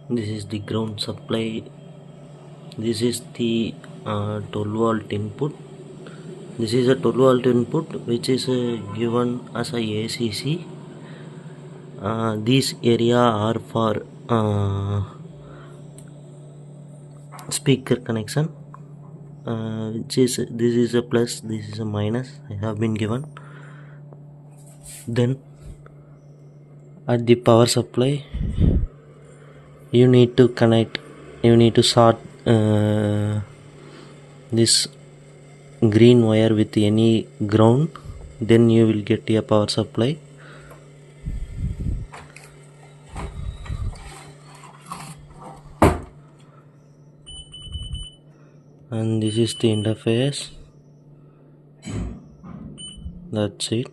This is the ground supply. This is the 12 volt input. This is a 12 volt input which is given as a ACC. These area are for speaker connection, which is this is a plus, this is a minus. I have been given. Then at the power supply, you need to connect. You need to sort this green wire with any ground. Then you will get a power supply. And this is the interface. That's it.